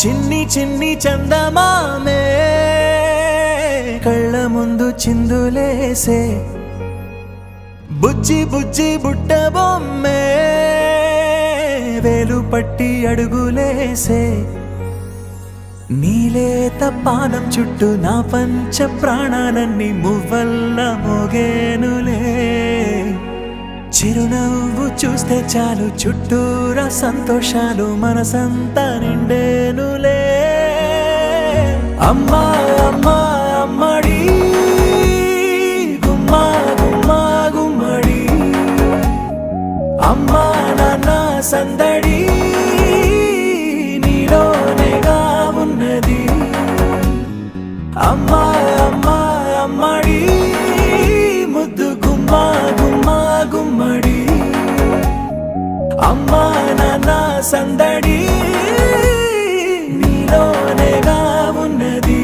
చిన్ని చిన్ని చందమామే కళ్ళ ముందు చిందులేసే బుజ్జి బుజ్జి బుట్ట బొమ్మే వేలు పట్టి అడుగులేసే నీలేత పానం చుట్టూ నా పంచ ప్రాణాలన్నీ మువ్వల్ల మోగేనులే చిరునవ్వు చూస్తే చాలు చుట్టూరా సంతోషాలు మనసంతా నిండేనులే అమ్మా అమ్మా అమ్మడి గుమ్మా గుమ్మా గుమ్మడి అమ్మా నాన్న సందడి నీలోనేగా ఉన్నది అమ్మా అమ్మా అమ్మడి ముద్దు గుమ్మా గుమ్మా గుమ్మడి అమ్మా నాన్న సందడి నీలోనేగా ఉన్నది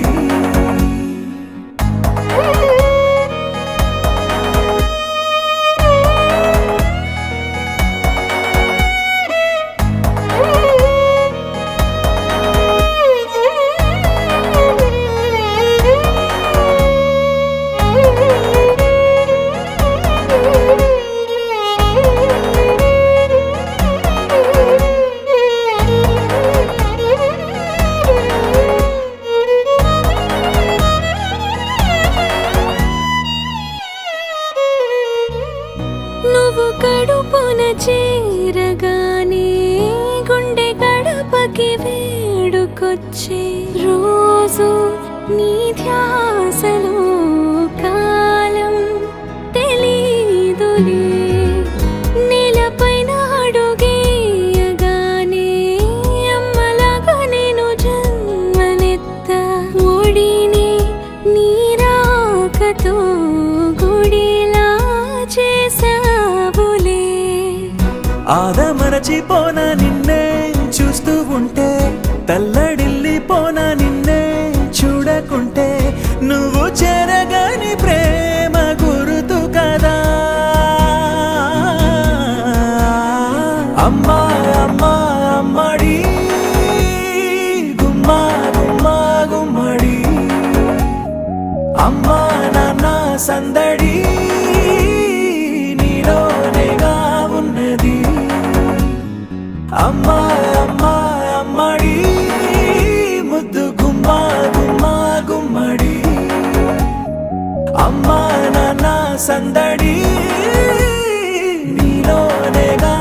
నువ్వు కడుపున చేరగానే గుండె గడపకి వేడుకొచ్చే రోజు నీ ధ్యాసలో కాలం తెలీదులే నేలపైన అడుగేయగానే అమ్మలాగా నేను జన్మనెత్త ఒడిని నీ రాకతో గుడిలా చేసావులే ఆదమరచిపోనా నిన్నే చూస్తూ ఉంటే తల్లడిల్లిపోనా నిన్నే చూడకుంటే నువ్వు చెరగని ప్రేమ గురుతు కదా అమ్మా అమ్మా అమ్మడి గుమ్మా గుమ్మా గుమ్మడి అమ్మా నాన్న సందడి నీలోనేగా ఉన్నది అమ్మా అమ్మా అమ్మడి ముద్దు గుమ్మా గుమ్మా గుమ్మడి అమ్మా నాన్న సందడి నీలోనేగా